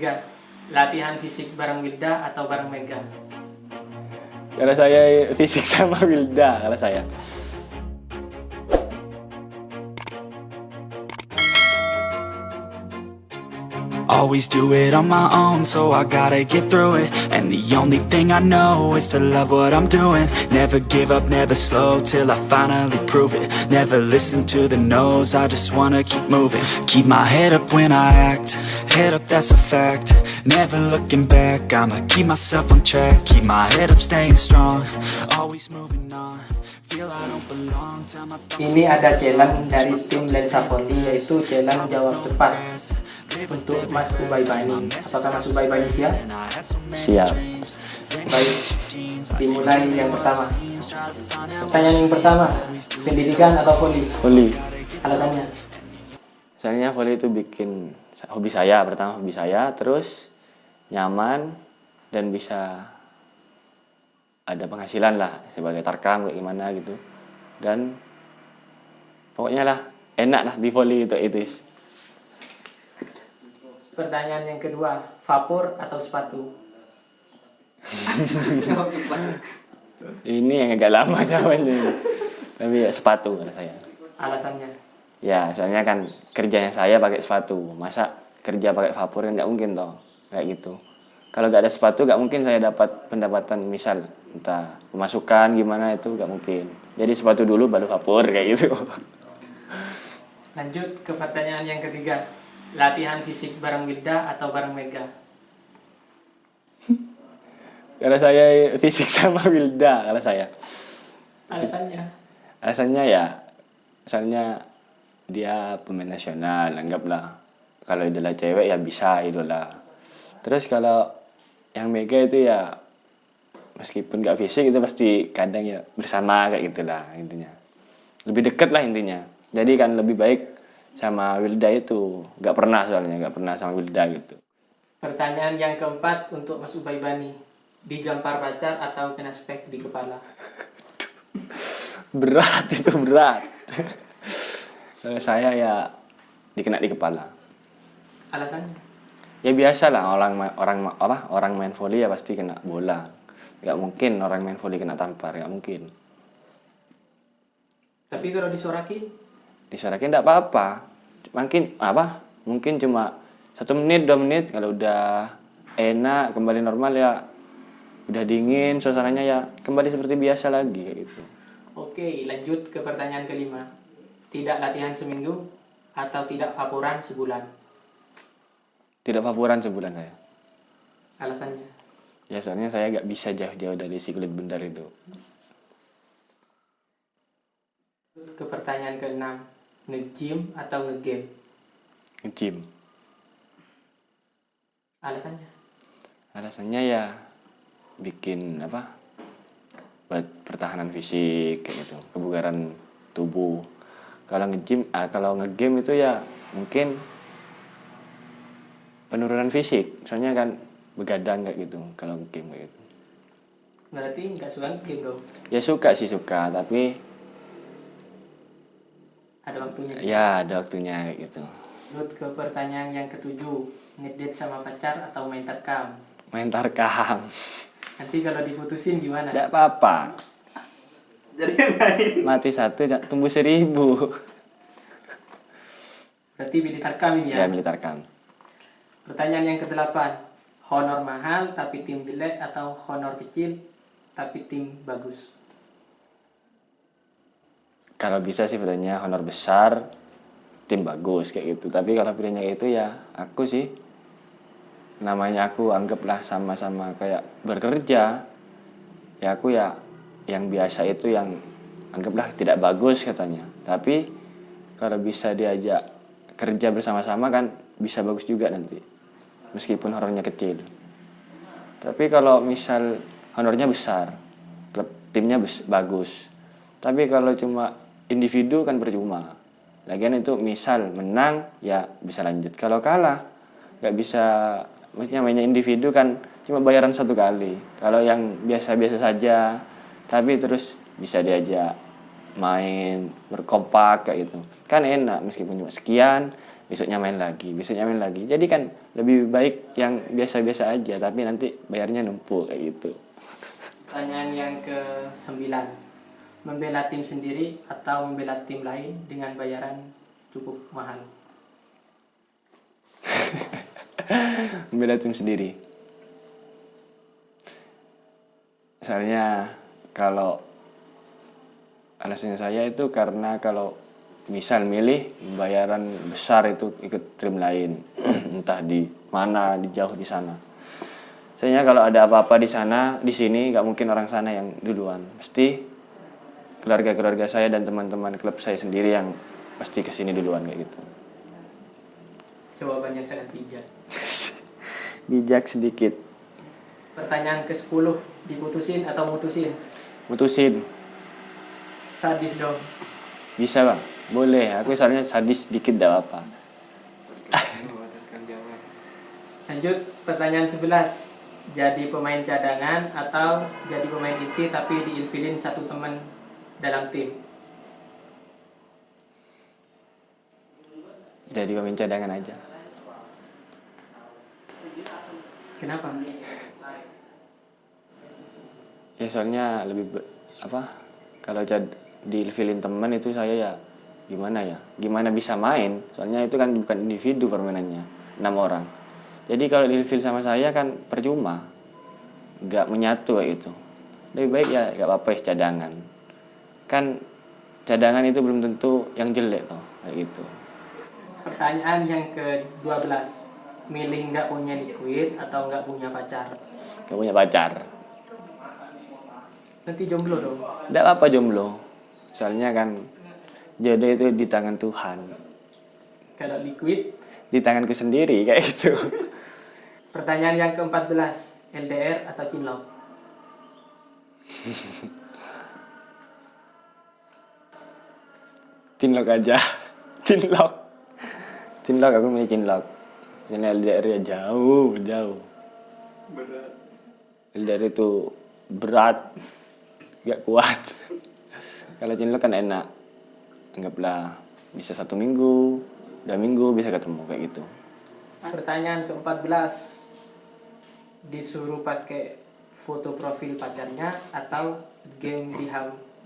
ketiga, latihan fisik bareng Wilda atau bareng Mega? Kalau saya fisik sama Wilda, kalau saya. Always do it on my own, so I gotta get through it. And the only thing I know is to love what I'm doing. Never give up, never slow, till I finally prove it. Never listen to the no's, I just wanna keep moving. Keep my head up when I act, head up, that's a fact. Never looking back, I'ma keep myself on track. Keep my head up, staying strong, always moving on. Feel I don't belong, tell my thoughts. Ini ada challenge dari tim Lensa Fondi, yaitu challenge jawab cepat untuk Mas Ubay Bani. Apakah Mas Ubay Bani siap? Siap. Baik, dimulai yang pertama. Pertanyaan yang pertama, pendidikan atau voli? Voli. Alasannya? Soalnya voli itu bikin hobi saya, pertama hobi saya, terus nyaman dan bisa ada penghasilan lah sebagai tarkam kayak gimana gitu. Dan pokoknya lah enak lah di voli itu. Pertanyaan yang kedua, vapor atau sepatu? Ini yang agak lama jawabannya. Tapi ya, sepatu kalau saya. Alasannya? Ya, soalnya kan kerjanya saya pakai sepatu. Masa kerja pakai vapor kan nggak mungkin toh, kayak gitu. Kalau nggak ada sepatu nggak mungkin saya dapat pendapatan, misal entah pemasukan gimana, itu nggak mungkin. Jadi sepatu dulu baru vapor kayak gitu. Lanjut ke pertanyaan yang ketiga, latihan fisik bareng Wilda atau bareng Mega? Kalau saya fisik sama Wilda, kalau saya. Alasannya? Alasannya ya, misalnya dia pemain nasional, anggaplah. Kalau idola cewek ya bisa idola. Terus kalau yang Mega itu ya, meskipun gak fisik itu pasti kadang ya bersama kayak gitulah intinya. Lebih deket lah intinya. Jadi kan lebih baik sama Wilda itu. Gak pernah sama Wilda gitu. Pertanyaan yang keempat untuk Mas Ubay Bani, digampar pacar atau kena spek di kepala? Berat itu, berat. Kalau saya ya dikena di kepala. Alasannya? Ya biasa lah, orang main voli ya pasti kena bola. Gak mungkin orang main voli kena tampar, gak mungkin. Tapi kalau disorakin? Disorakin gak apa-apa. Mungkin cuma 1 menit 2 menit, kalau udah enak kembali normal ya, udah dingin suasananya ya kembali seperti biasa lagi kayak gitu. Oke, lanjut ke pertanyaan kelima. Tidak latihan seminggu atau tidak vaporan sebulan? Tidak vaporan sebulan saya. Alasannya? Ya soalnya saya gak bisa jauh-jauh dari si kulit bundar itu. Ke pertanyaan keenam, nge-gym atau nge-game? Nge-gym. Alasannya? Alasannya ya bikin buat pertahanan fisik kayak gitu, kebugaran tubuh. Kalau nge-game itu ya mungkin penurunan fisik, soalnya kan begadang kayak gitu kalau game kayak gitu. Berarti nggak suka game dong? Ya suka, tapi Ada waktunya? ya ada waktunya kayak gitu. Lanjut ke pertanyaan yang ketujuh, ngedate sama pacar atau main tarkam? Main tarkam. Nanti kalau diputusin gimana? Tidak apa-apa. Jadi yang lain. Mati 1 tumbuh 1000. Berarti pilih tarkam ini ya? Ya milih tarkam. Pertanyaan yang kedelapan, honor mahal tapi tim jelek atau honor kecil tapi tim bagus? Kalau bisa sih pilihnya honor besar, tim bagus kayak gitu. Tapi kalau pilihnya itu ya aku sih, namanya aku anggaplah sama-sama kayak bekerja. Ya aku ya yang biasa itu yang anggaplah tidak bagus katanya. Tapi kalau bisa diajak kerja bersama-sama kan bisa bagus juga nanti. Meskipun honornya kecil. Tapi kalau misal honornya besar, timnya bagus. Tapi kalau cuma individu kan percuma. Lagian itu misal menang ya bisa lanjut. Kalau kalah nggak bisa, maksudnya mainnya individu kan cuma bayaran 1 kali. Kalau yang biasa-biasa saja tapi terus bisa diajak main berkompak kayak gitu kan enak, meskipun cuma sekian besoknya main lagi, jadi kan lebih baik yang biasa-biasa aja tapi nanti bayarnya numpuk kayak gitu. Pertanyaan yang ke-9, membela tim sendiri atau membela tim lain dengan bayaran cukup mahal? Membela tim sendiri. Soalnya kalau alasannya saya itu karena kalau misal milih bayaran besar itu ikut tim lain, entah di mana, di jauh di sana. Soalnya kalau ada apa-apa di sana, di sini nggak mungkin orang sana yang duluan. Pasti keluarga-keluarga saya dan teman-teman klub saya sendiri yang pasti kesini duluan kayak gitu. Jawaban yang sangat bijak. Bijak sedikit. Pertanyaan ke-10, diputusin atau mutusin? Mutusin. Sadis dong. Bisa bang? Boleh, aku soalnya sadis dikit gak apa-apa. Lanjut, pertanyaan 11. Jadi pemain cadangan atau jadi pemain inti tapi diinfilin satu teman dalam tim? Jadi pemain cadangan aja. Kenapa? Ya soalnya lebih kalau diinfilin teman itu saya ya gimana bisa main, soalnya itu kan bukan individu permainannya 6 orang. Jadi kalau diinfil sama saya kan percuma, nggak menyatu kayak gitu. Lebih baik ya nggak apa-apa cadangan, kan cadangan itu belum tentu yang jelek toh kayak gitu. Pertanyaan yang ke-12, milih nggak punya liquid atau nggak punya pacar? Nggak punya pacar. Nanti jomblo dong. Nggak apa-apa jomblo, soalnya kan jodoh itu di tangan Tuhan. Kalau liquid? Di tanganku sendiri kayak gitu. Pertanyaan yang ke-14, LDR atau cinlok? Cinlok aja. Cinlok, aku milih cinlok. Soalnya LDR ya jauh. Berat. LDR itu berat, gak kuat. Kalau cinlok kan enak. Anggaplah bisa 1 minggu, 2 minggu bisa ketemu kayak gitu. Pertanyaan ke-14, disuruh pakai foto profil pacarnya atau game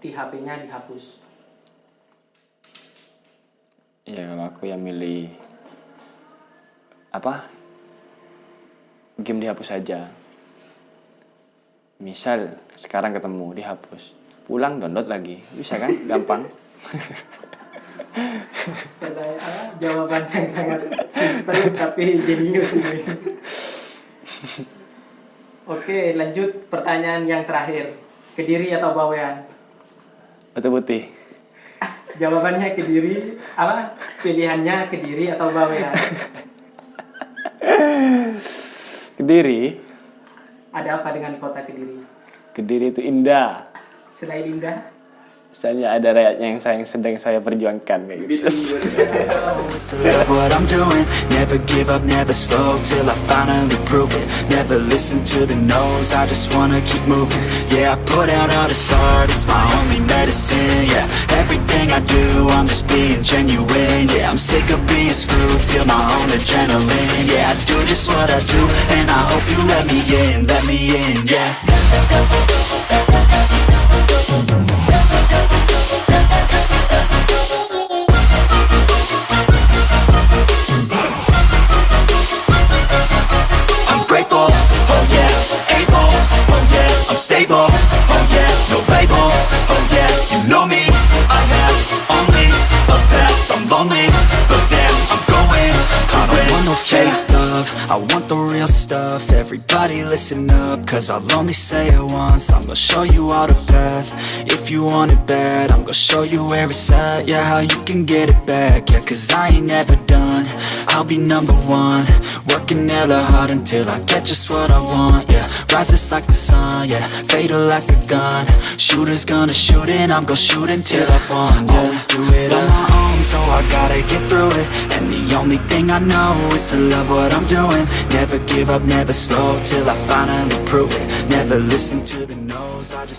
di HP-nya dihapus? Ya kalau aku yang milih game dihapus saja. Misal sekarang ketemu dihapus, pulang download lagi, bisa kan? Gampang. Jawaban yang sangat simpel tapi jenius ini. Oke, lanjut pertanyaan yang terakhir. Kediri atau Bawean? Atau putih? Jawabannya Kediri. Pilihannya Kediri atau Bawean? Kediri. Ada apa dengan kota Kediri? Kediri itu indah. Selain indah, Misalnya ada rakyatnya yang sedang saya perjuangkan kayak gitu. To love what I'm doing, never give up, never slow till I finally prove it. Never listen to the no's, I just wanna keep moving. Yeah, I put out all this art, it's my only medicine. Yeah, everything I do, I'm just being genuine. Yeah, I'm sick of being screwed, feel my own adrenaline. Yeah, I do just what I do, and I hope you let me in, yeah. Grateful, oh yeah, able, oh yeah, I'm stable, oh yeah, no label, oh yeah, you know me, I have only a path, I'm lonely, but damn, I'm going to win. I don't want no fake love, I want the real stuff, everybody listen up, cause I'll only say it once, I'm gonna show you all the path, if you want it bad, I'm gonna show you where it's at, yeah, how you can get it back, yeah, cause I ain't never done, I'll be number one, working hella hard until I get just what I want, yeah. Rises like the sun, yeah. Fatal like a gun. Shooters gonna shoot and I'm gonna shoot until I won, yeah. Always do it on my own, so I gotta get through it. And the only thing I know is to love what I'm doing. Never give up, never slow till I finally prove it. Never listen to the no's, I just